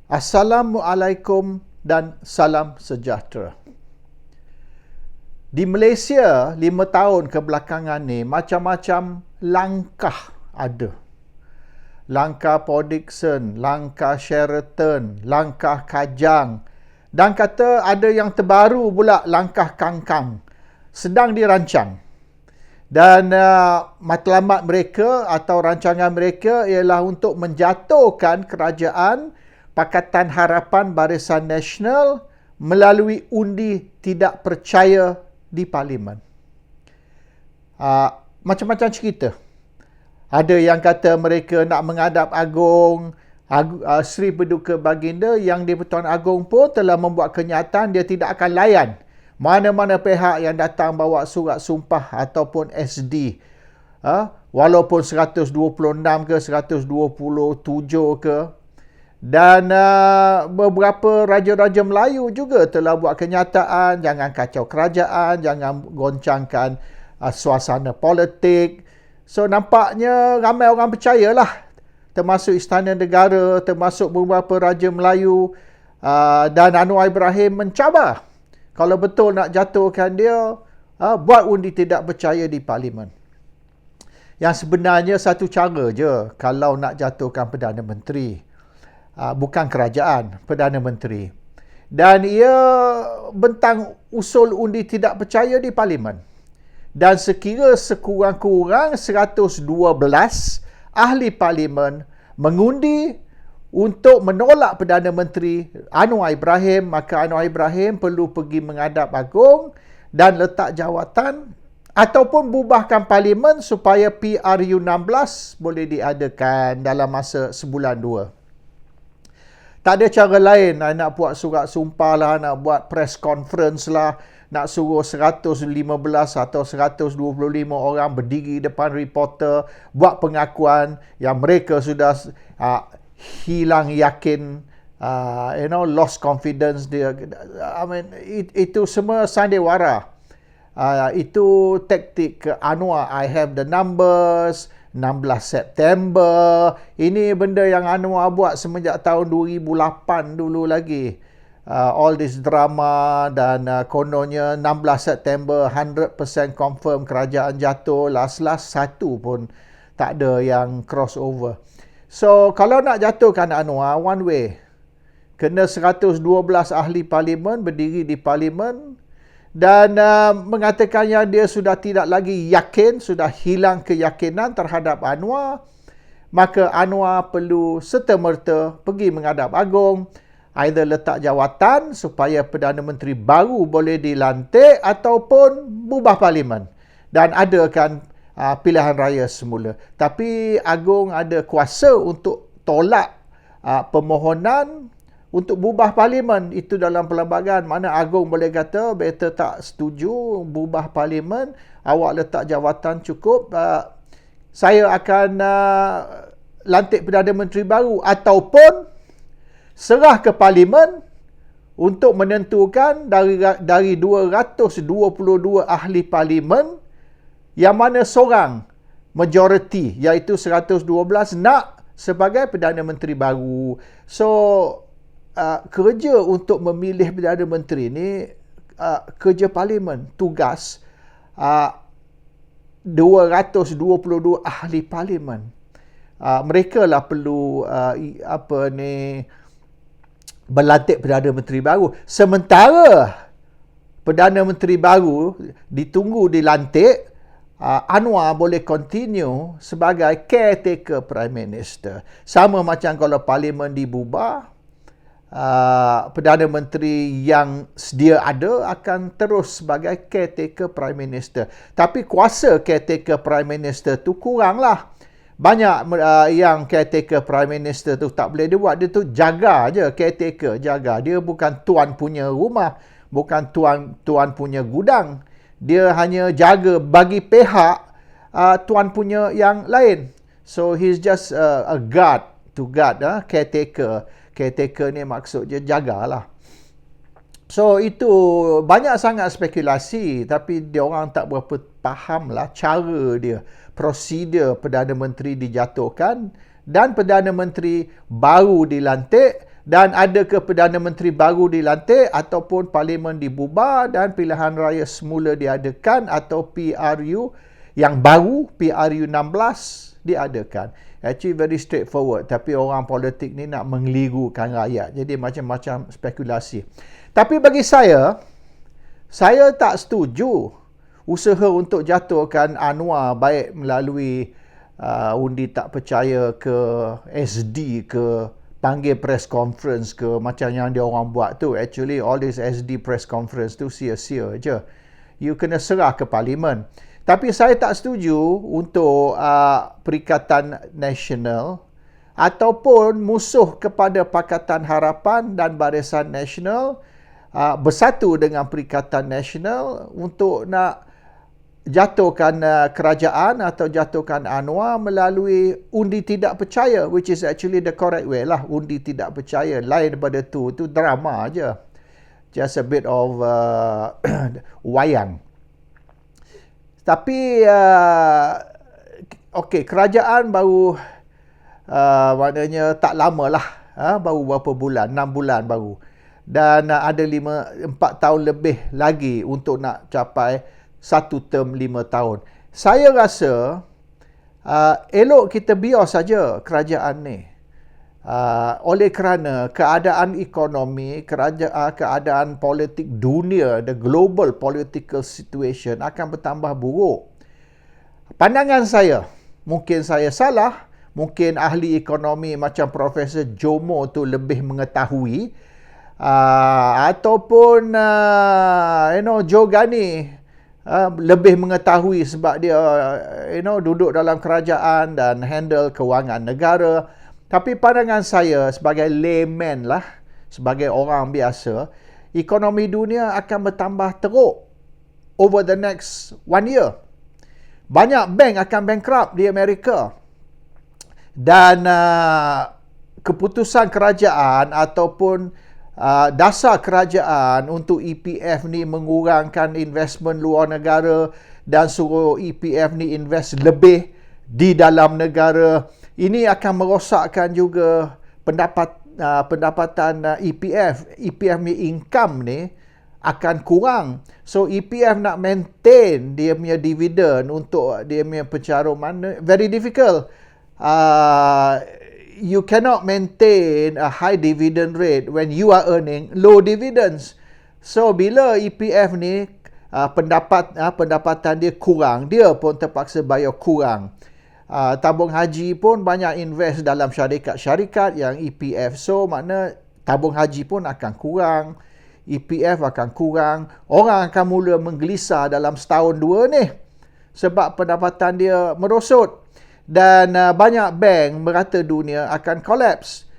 Assalamualaikum dan salam sejahtera. Di Malaysia 5 tahun kebelakangan ni macam-macam langkah ada. Langkah Port Dickson, langkah Sheraton, langkah Kajang, dan kata ada yang terbaru pula langkah Kangkang sedang dirancang. Dan matlamat mereka atau rancangan mereka ialah untuk menjatuhkan kerajaan Pakatan Harapan Barisan Nasional melalui undi tidak percaya di Parlimen. Macam-macam cerita. Ada yang kata mereka nak menghadap Agong, Sri Paduka Baginda, yang di-Pertuan Agong pun telah membuat kenyataan dia tidak akan layan mana-mana pihak yang datang bawa surat sumpah ataupun SD. Walaupun 126 ke 127 ke. Dan beberapa raja-raja Melayu juga telah buat kenyataan jangan kacau kerajaan, jangan goncangkan suasana politik. So nampaknya ramai orang percayalah, termasuk Istana Negara, termasuk beberapa raja Melayu, dan Anwar Ibrahim mencabar kalau betul nak jatuhkan dia, buat undi tidak percaya di Parlimen. Yang sebenarnya satu cara je kalau nak jatuhkan Perdana Menteri. Bukan kerajaan, Perdana Menteri. Dan ia bentang usul undi tidak percaya di Parlimen. Dan sekira sekurang-kurang 112 ahli Parlimen mengundi untuk menolak Perdana Menteri Anwar Ibrahim, maka Anwar Ibrahim perlu pergi menghadap Agong dan letak jawatan ataupun bubarkan Parlimen supaya PRU16 boleh diadakan dalam masa sebulan 2. Tak ada cara lain. Nak buat surat sumpah lah, nak buat press conference lah, nak suruh 115 atau 125 orang berdiri depan reporter, buat pengakuan yang mereka sudah hilang yakin, lost confidence dia. Itu semua sandiwara. Itu taktik Anwar. I have the numbers. 16 September. Ini benda yang Anwar buat semenjak tahun 2008 dulu lagi. All this drama dan kononnya 16 September 100% confirm kerajaan jatuh. Last satu pun tak ada yang crossover. So kalau nak jatuhkan Anwar, one way. Kena 112 ahli Parlimen berdiri di Parlimen dan mengatakan yang dia sudah tidak lagi yakin, sudah hilang keyakinan terhadap Anwar, maka Anwar perlu serta-merta pergi menghadap Agong, either letak jawatan supaya Perdana Menteri baru boleh dilantik ataupun bubar Parlimen dan adakan pilihan raya semula. Tapi Agong ada kuasa untuk tolak permohonan untuk bubar Parlimen. Itu dalam perlembagaan mana Agong boleh kata better tak setuju bubar Parlimen, awak letak jawatan cukup, saya akan lantik Perdana Menteri baru, ataupun serah ke Parlimen untuk menentukan dari 222 ahli Parlimen yang mana seorang majoriti iaitu 112 nak sebagai Perdana Menteri baru. So kerja untuk memilih Perdana Menteri ni kerja Parlimen, tugas 222 ahli Parlimen. Mereka lah perlu berlantik Perdana Menteri baru. Sementara Perdana Menteri baru ditunggu dilantik, Anwar boleh continue sebagai caretaker Prime Minister. Sama macam kalau Parlimen dibubar, Perdana Menteri yang sedia ada akan terus sebagai caretaker Prime Minister. Tapi kuasa caretaker Prime Minister tu kuranglah. Banyak yang caretaker Prime Minister tu tak boleh dia buat. Dia tu jaga je, caretaker, jaga. Dia bukan tuan punya rumah, bukan tuan punya gudang. Dia hanya jaga bagi pihak tuan punya yang lain. So he's just a guard to guard, caretaker. Caretaker ni maksudnya jagalah. So itu banyak sangat spekulasi, tapi dia orang tak berapa faham lah cara dia, prosedur Perdana Menteri dijatuhkan dan Perdana Menteri baru dilantik dan adakah Perdana Menteri baru dilantik ataupun Parlimen dibubar dan pilihan raya semula diadakan atau PRU yang baru, PRU 16 diadakan. Actually very straightforward, tapi orang politik ni nak mengelirukan rakyat. Jadi macam-macam spekulasi. Tapi bagi saya tak setuju usaha untuk jatuhkan Anwar baik melalui undi tak percaya ke, SD ke, panggil press conference ke, macam yang dia orang buat tu. Actually all this SD press conference tu sia-sia je. You kena serah ke Parlimen. Tapi saya tak setuju untuk Perikatan Nasional ataupun musuh kepada Pakatan Harapan dan Barisan Nasional bersatu dengan Perikatan Nasional untuk nak jatuhkan kerajaan atau jatuhkan Anwar melalui undi tidak percaya, which is actually the correct way lah. Undi tidak percaya. Lain daripada tu drama je. Just a bit of wayang. Tapi kerajaan baru maknanya tak lama lah, baru berapa bulan, 6 bulan baru, dan ada 4 tahun lebih lagi untuk nak capai 1 term 5 tahun. Saya rasa elok kita biar saja kerajaan ni, oleh kerana keadaan ekonomi, keadaan politik dunia, the global political situation akan bertambah buruk. Pandangan saya, mungkin saya salah, mungkin ahli ekonomi macam Profesor Jomo tu lebih mengetahui, ataupun Joe Gani lebih mengetahui sebab dia duduk dalam kerajaan dan handle kewangan negara. Tapi pandangan saya sebagai layman lah, sebagai orang biasa, ekonomi dunia akan bertambah teruk over the next 1 year. Banyak bank akan bankrupt di Amerika. Dan keputusan kerajaan ataupun dasar kerajaan untuk EPF ni mengurangkan investment luar negara dan suruh EPF ni invest lebih di dalam negara, ini akan merosakkan juga pendapatan EPF. EPF ni income ni akan kurang. So EPF nak maintain dia punya dividen untuk dia punya pencaruman very difficult. You cannot maintain a high dividend rate when you are earning low dividends. So bila EPF ni pendapatan dia kurang, dia pun terpaksa bayar kurang. Tabung haji pun banyak invest dalam syarikat-syarikat yang EPF. So makna tabung haji pun akan kurang, EPF akan kurang. Orang akan mula menggelisah dalam setahun 2 ni sebab pendapatan dia merosot. Dan banyak bank merata dunia akan collapse.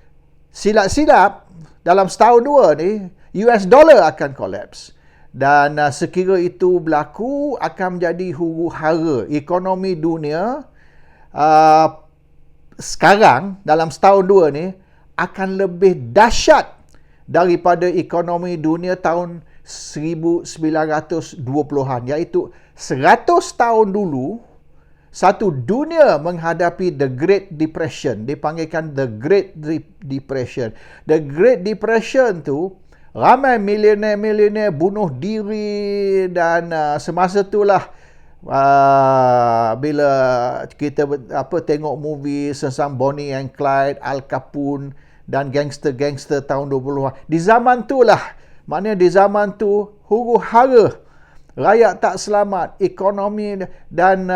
Silap-silap dalam setahun 2 ni US dollar akan collapse. Dan sekira itu berlaku akan menjadi huru-hara ekonomi dunia. Sekarang dalam setahun 2 ni akan lebih dahsyat daripada ekonomi dunia tahun 1920-an, iaitu 100 tahun dulu satu dunia menghadapi the Great Depression. Dipanggilkan the Great Depression. The Great Depression tu ramai milioner-milioner bunuh diri dan semasa itulah bila kita tengok movie tentang Bonnie and Clyde, Al Capone dan gangster-gangster tahun 20-an. Di zaman tu lah, maknanya di zaman tu huru-hara, rakyat tak selamat, ekonomi, dan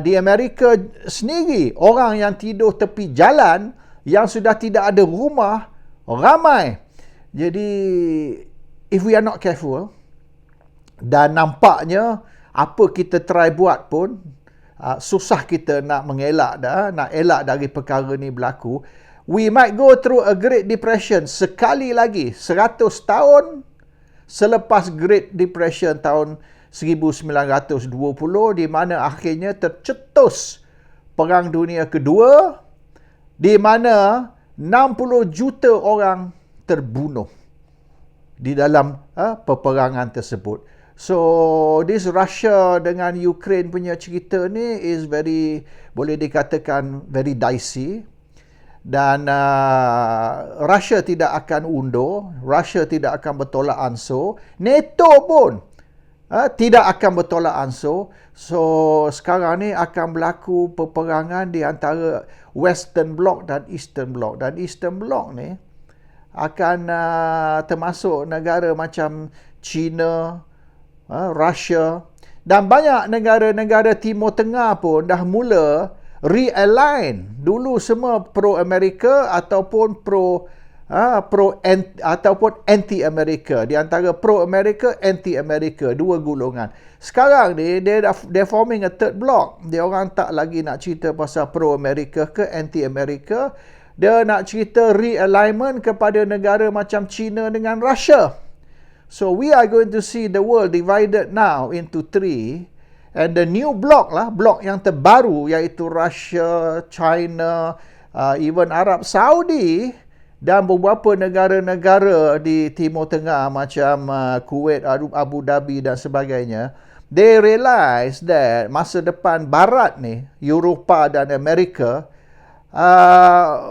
di Amerika sendiri orang yang tidur tepi jalan, yang sudah tidak ada rumah, ramai. Jadi if we are not careful, dan nampaknya apa kita try buat pun susah kita nak mengelak nak elak dari perkara ni berlaku. We might go through a Great Depression sekali lagi 100 tahun selepas Great Depression tahun 1920, di mana akhirnya tercetus Perang Dunia Kedua, di mana 60 juta orang terbunuh di dalam peperangan tersebut. So this Russia dengan Ukraine punya cerita ni is very, boleh dikatakan very dicey. Dan Russia tidak akan undur, Russia tidak akan bertolak ansur, NATO pun tidak akan bertolak ansur. So sekarang ni akan berlaku peperangan di antara Western Bloc dan Eastern Bloc. Dan Eastern Bloc ni akan termasuk negara macam China, Russia, dan banyak negara-negara Timur Tengah pun dah mula realign. Dulu semua pro-Amerika ataupun ataupun anti-Amerika. Di antara pro-Amerika, anti-Amerika, dua golongan. Sekarang ni they're forming a third block. Dia orang tak lagi nak cerita pasal pro-Amerika ke anti-Amerika. Dia nak cerita realignment kepada negara macam China dengan Russia. So we are going to see the world divided now into three. And the new block blok yang terbaru, iaitu Russia, China, even Arab Saudi dan beberapa negara-negara di Timur Tengah macam Kuwait, Abu Dhabi dan sebagainya. They realize that masa depan Barat ni, Eropah dan Amerika,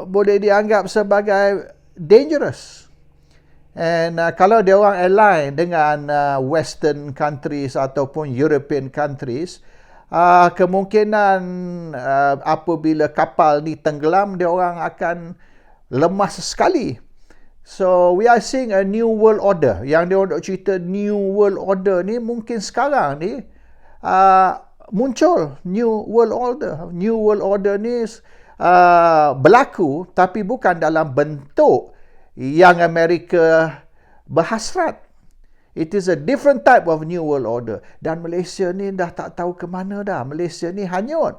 boleh dianggap sebagai dangerous. And kalau dia orang align dengan Western countries ataupun European countries, kemungkinan apabila kapal ni tenggelam, dia orang akan lemah sekali. So we are seeing a new world order. Yang dia orang cerita new world order ni, mungkin sekarang ni muncul new world order. New world order ni berlaku, tapi bukan dalam bentuk yang Amerika berhasrat. It is a different type of new world order. Dan Malaysia ni dah tak tahu ke mana dah. Malaysia ni hanyut.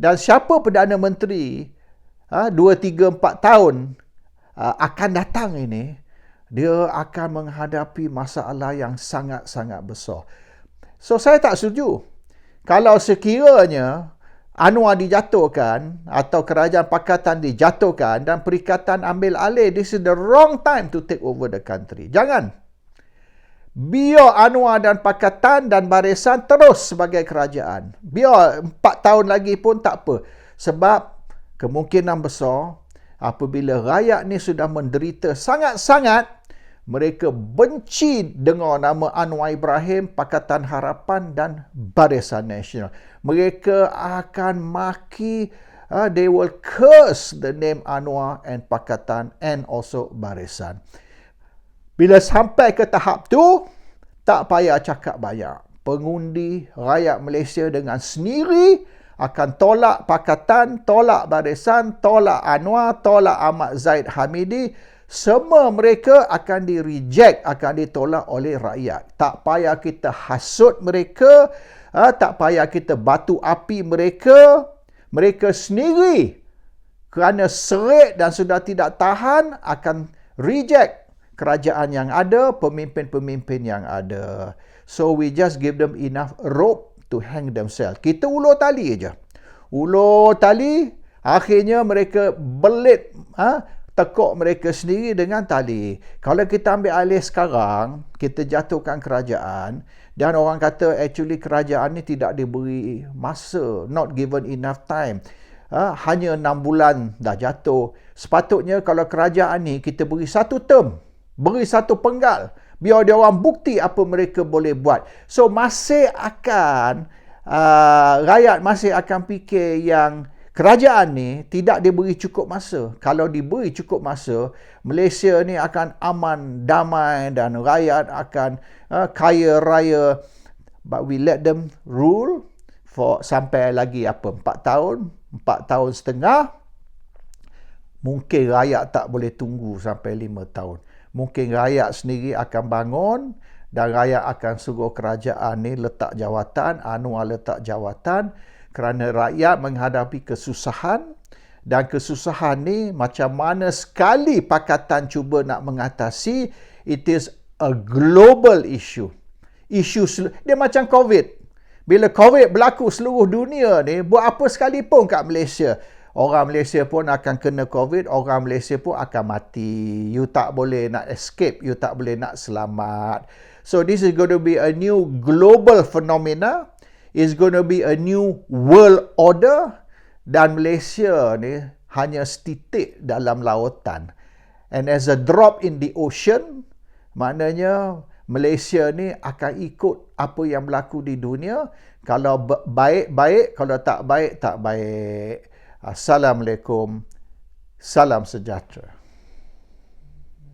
Dan siapa Perdana Menteri 2, 3, 4 tahun akan datang ini, dia akan menghadapi masalah yang sangat-sangat besar. So saya tak setuju. Kalau sekiranya Anwar dijatuhkan atau kerajaan pakatan dijatuhkan dan perikatan ambil alih, this is the wrong time to take over the country. Jangan. Biar Anwar dan pakatan dan barisan terus sebagai kerajaan. Biar 4 tahun lagi pun tak apa. Sebab kemungkinan besar apabila rakyat ni sudah menderita sangat-sangat, mereka benci dengar nama Anwar Ibrahim, Pakatan Harapan dan Barisan Nasional. Mereka akan maki, they will curse the name Anwar and Pakatan and also Barisan. Bila sampai ke tahap tu, tak payah cakap banyak. Pengundi rakyat Malaysia dengan sendiri akan tolak Pakatan, tolak Barisan, tolak Anwar, tolak Ahmad Zaid Hamidi. Semua mereka akan di-reject, akan ditolak oleh rakyat. Tak payah kita hasut mereka, tak payah kita batu api mereka. Mereka sendiri kerana serik dan sudah tidak tahan akan reject kerajaan yang ada, pemimpin-pemimpin yang ada. So we just give them enough rope to hang themselves. Kita ulur tali aja. Ulur tali, akhirnya mereka belit, tekuk mereka sendiri dengan tali. Kalau kita ambil alih sekarang, kita jatuhkan kerajaan, dan orang kata actually kerajaan ni tidak diberi masa, not given enough time. Hanya 6 bulan dah jatuh. Sepatutnya kalau kerajaan ni kita beri 1 term, beri 1 penggal, biar dia orang bukti apa mereka boleh buat. So masih akan, rakyat masih akan fikir yang kerajaan ni tidak diberi cukup masa. Kalau diberi cukup masa, Malaysia ni akan aman, damai dan rakyat akan kaya raya. But we let them rule for sampai lagi 4 tahun, 4 tahun setengah. Mungkin rakyat tak boleh tunggu sampai 5 tahun. Mungkin rakyat sendiri akan bangun dan rakyat akan suruh kerajaan ni letak jawatan, Anwar letak jawatan. Kerana rakyat menghadapi kesusahan, dan kesusahan ni macam mana sekali Pakatan cuba nak mengatasi, it is a global issue. Dia macam COVID. Bila COVID berlaku seluruh dunia ni, buat apa sekalipun kat Malaysia, orang Malaysia pun akan kena COVID, orang Malaysia pun akan mati. You tak boleh nak escape, you tak boleh nak selamat. So this is going to be a new global phenomena. Is going to be a new world order, dan Malaysia ni hanya setitik dalam lautan. And as a drop in the ocean, maknanya Malaysia ni akan ikut apa yang berlaku di dunia. Kalau baik, baik. Kalau tak baik, tak baik. Assalamualaikum. Salam sejahtera.